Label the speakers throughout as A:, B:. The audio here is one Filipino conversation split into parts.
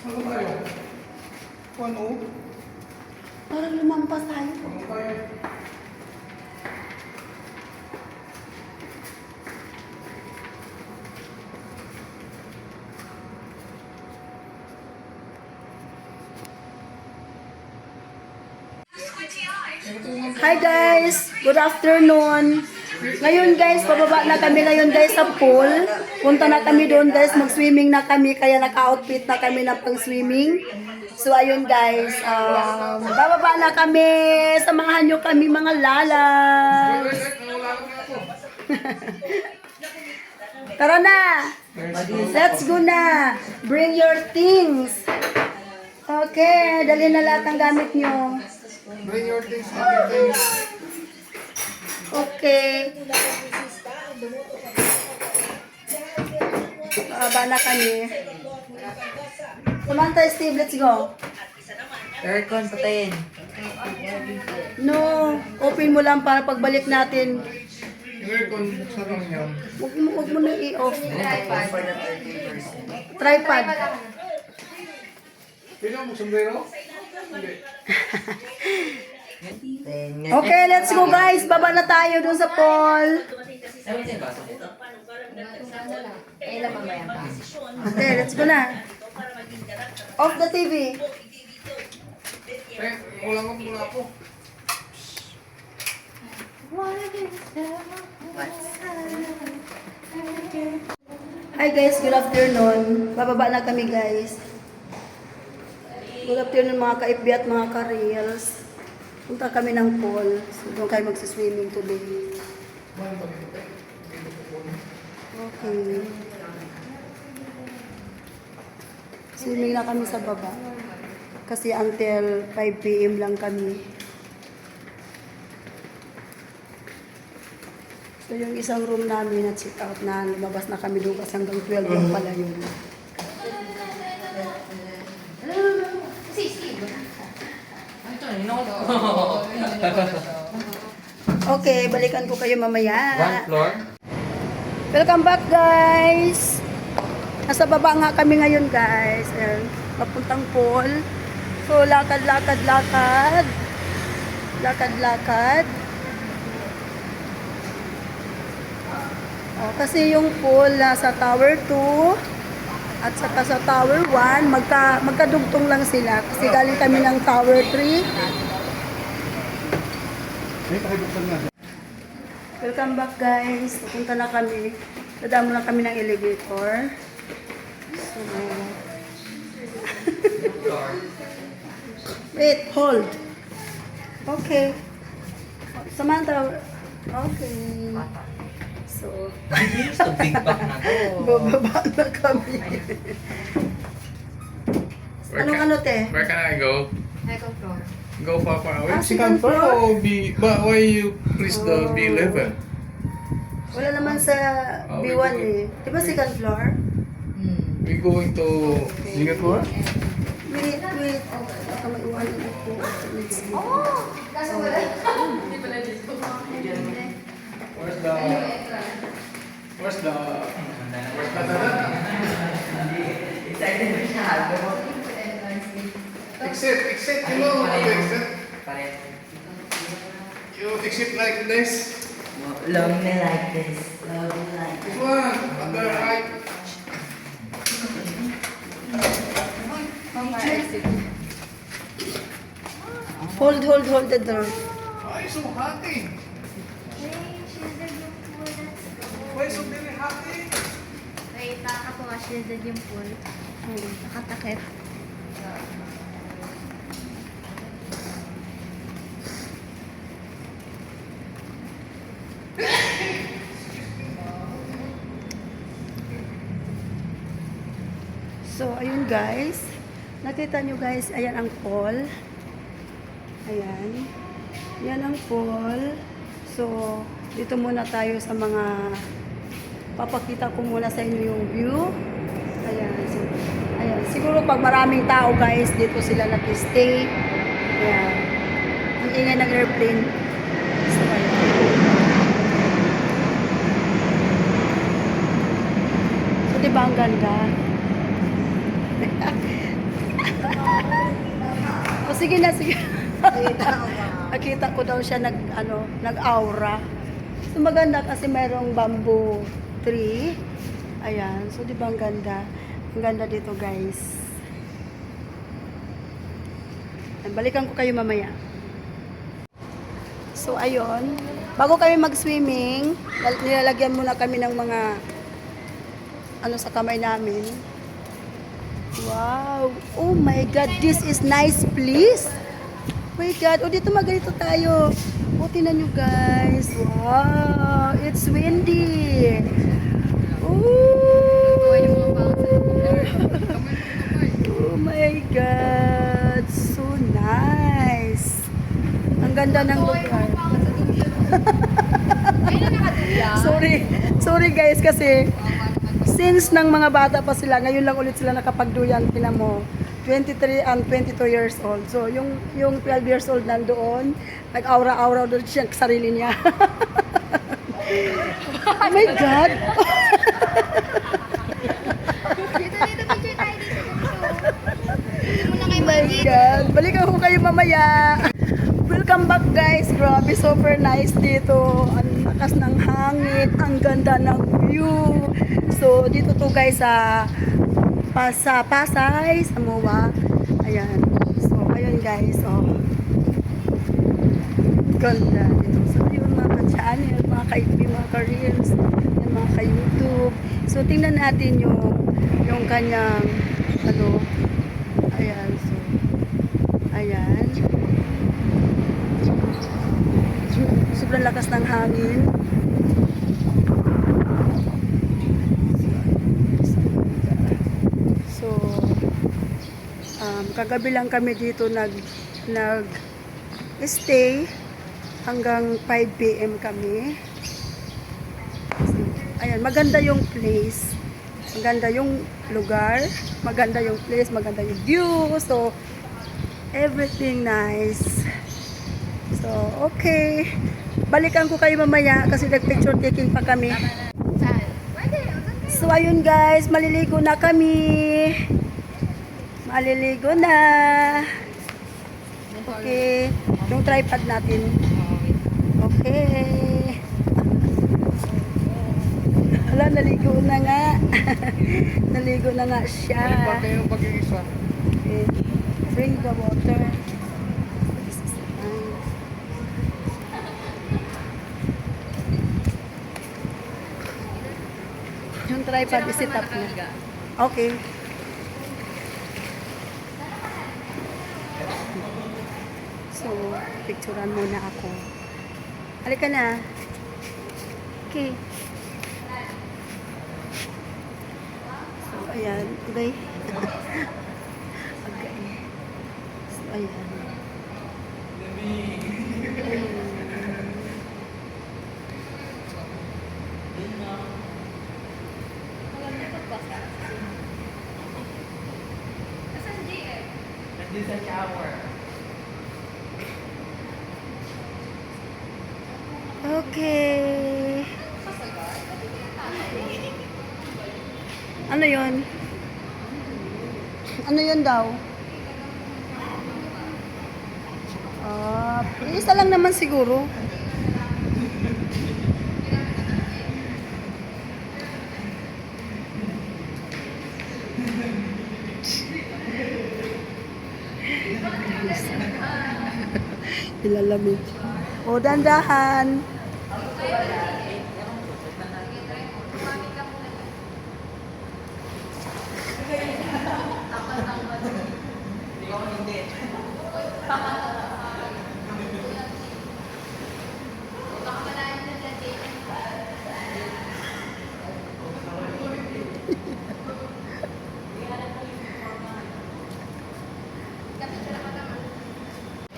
A: Ano tayo? 1-0?
B: Parang lumampas tayo.
A: Ano tayo?
B: Hi guys! Good afternoon! Ngayon guys, pababa na kami ngayon guys sa pool. Punta na kami doon guys, mag-swimming na kami, kaya naka-outfit na kami ng pang-swimming. So ayun guys, bababa na kami. Samahan nyo kami mga lalas. Tara na! Let's go na! Bring your things! Okay, dali na lahat ng gamit nyo.
A: Bring your things, everything.
B: Okay. Bababa na kami. Samantha, Steve, let's go.
C: Aircon, patayin.
B: No, open mo lang para pagbalik natin.
A: Yung aircon, buksan lang yan.
B: Huwag mo na i-off.
C: For the 30%.
B: Tripod.
A: Pila mo, sombrero? Hindi.
B: Okay, let's go guys. Baba na tayo dun sa pool. Okay, let's go na. Off the TV.
A: Kulang ko, mula po.
B: Hi guys, good afternoon. Bababa na kami guys. Good afternoon mga ka-FB at mga ka-reels. Punta kami ng pool. So, doon kayo magsiswimming today. Okay. Swimming na kami sa baba. Kasi until 5 PM lang kami. So yung isang room namin na check out na lumabas na kami doon kasi hanggang 12 lang pala yun. Okay, balikan ko kayo mamaya.
C: One floor?
B: Welcome back guys! Nasa baba nga kami ngayon guys. Ayan, papuntang pool. So lakad. Lakad. Oh, kasi yung pool nasa Tower 2 at saka sa Tower 1, magkadugtong lang sila. Kasi galing kami ng Tower 3.
A: May pakibuksan na.
B: Welcome back guys. Pupunta na kami. Dadaan na kami ng elevator. So, wait, hold. Okay. Samantha. Okay. So,
C: Big back na to.
B: bababa na kami. Ano te?
A: Where can I go?
D: Second floor.
A: Go far away?
B: Ah,
A: Second
B: second
A: floor
B: floor?
A: or B? But why you press the B11?
B: Wala naman sa
A: Oh,
B: B1
A: we
B: eh. Di ba second floor?
A: We going to second floor?
B: Wait. Baka may uwanan ako. Let's see.
D: Kaso wala. Hindi pala dito.
A: Where's the... Where's the... Exit, you know how to exit? You exit like this.
C: Love me like this. Love me like
A: This one, on the right.
B: Hold the door.
A: Why so hot? Why so very hot?
D: Wait, ako nga shielded yung pool. Nakatakip.
B: So, ayun guys. Nakita nyo guys, ayan ang pool. Ayan. Yan ang pool. So, dito muna tayo sa mga... Papakita ko muna sa inyo yung view. Ayan. So, ayan. Siguro pag maraming tao guys, dito sila nag-stay. Ayan. Ang ingay ng airplane. So, ayan. So, diba ang ganda? sige na, sige. Nakita ko daw siya nag-aura. So maganda kasi mayroong bamboo tree. Ayan, so di ba ang ganda? Ang ganda dito, guys. Ayan, balikan ko kayo mamaya. So ayun, bago kami mag-swimming, nilalagyan muna kami ng mga sa kamay namin. Wow! Oh my God, this is nice place. Oh my God, dito magalito tayo. Tingnan nyo guys. Wow! It's windy. Oh my God, so nice. Ang ganda ng lugar. Sorry guys kasi since nang mga bata pa sila, ngayon lang ulit sila nakapagduyan, tinan mo, 23 and 22 years old. So, yung 12 years old nandoon, nag-aura-aura doon siya sa sarili niya. Oh my God!
D: Dito, picture tayo dito. Muna kayo
B: Oh my God! Balikan ko kayo mamaya. Welcome back guys. Grabe, super nice dito. Ang lakas ng hangin. Ang ganda ng view. So, dito to guys sa Pasay, Samoa. Ayan. So, ayun guys. Oh. Ganda dito. So, yun mga ka-channel, mga ka-FB, mga ka-reels, mga ka-YouTube. So, tingnan natin yung kanyang ayan. So, ayan. Sobrang lakas ng hangin. So, kagabi lang kami dito nag-stay hanggang 5 PM kami. So, ayan, maganda yung place. Maganda yung lugar. Maganda yung place. Maganda yung view. So, everything nice. So, okay. Balikan ko kayo mamaya kasi nag-picture taking pa kami. So, ayun guys, maliligo na kami. Maliligo na. Okay. Yung tripod natin. Okay. Hala, naligo na nga. Naligo na nga siya.
A: Ano ba kayo pag-iisa?
B: Okay. Bring the water. Yung tripod, isit up na. Okay. So, picturean muna ako. Halika na. Okay. So, ayan. Okay. Okay. So, ayan.
C: Nandun sa shower.
B: Okay. Ano yun? Ano yun daw? Isa lang naman siguro. Ilalamig. O, dandahan.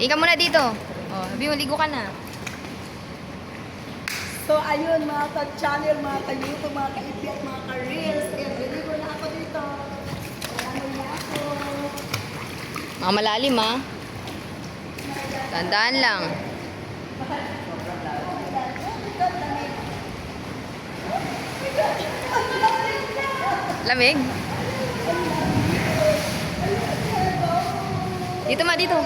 D: Ika muna dito. Oh, sabi mo, ligo ka na.
B: So, ayun mga ka-channel, mga ka-YouTube, mga ka-FB at mga ka-reels. Niligo na ako dito. Ano na ako?
D: Mga malalim, ha? Tandaan lang. Lamig? Dito ma, dito.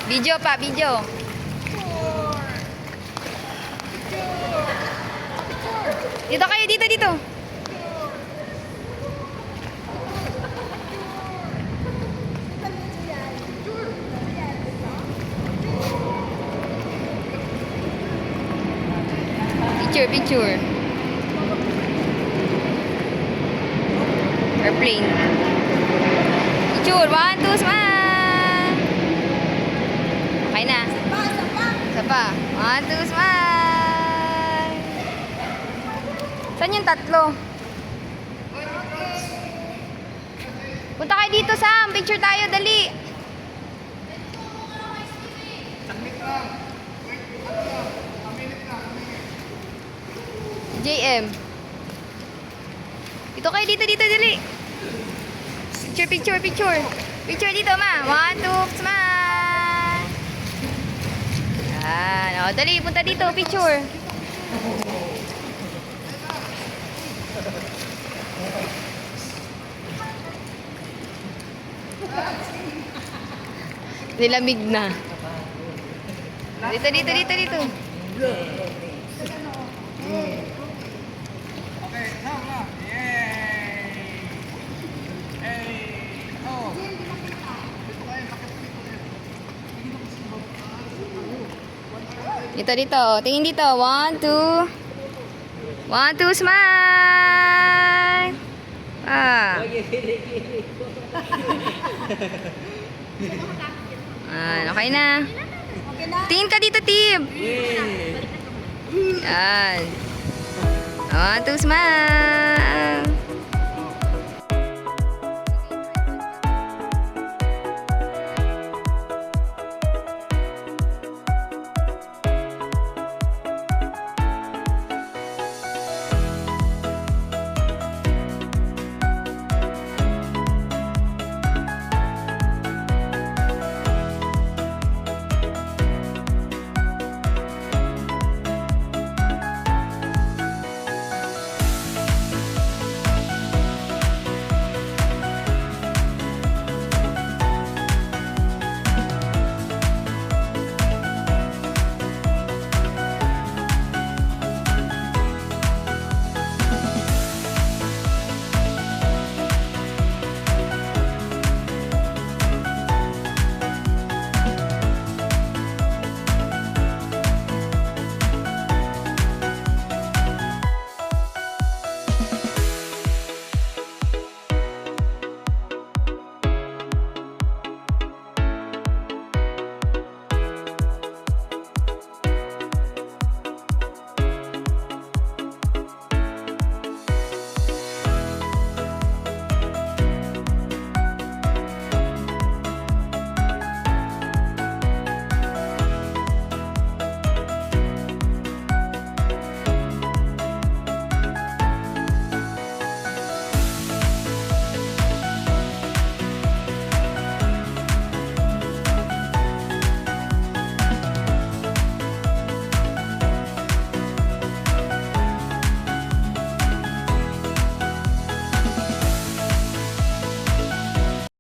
C: Video pa, video. Dito kayo, dito, dito. Picture, picture. Airplane. Picture, 1, 2, smile. Okay na. Isa pa. 1, 2, smile. Saan yung tatlo? Punta kayo dito, Sam. Picture tayo, dali. JM. Dito kayo, dito, dito, dali. Picture, picture, picture. Picture dito, ma. 1, 2, smile. Yan. O, dali, punta dito, picture. Nilamig na. Dito, dito, dito, dito.
A: Okay, sama. Yay! Hey! Oh!
C: Dito, dito. Tingin dito. 1, 2. 1, 2, smile. Ah. Okay na. Tingin ka dito, Tib. Yan. 1, 2, smile.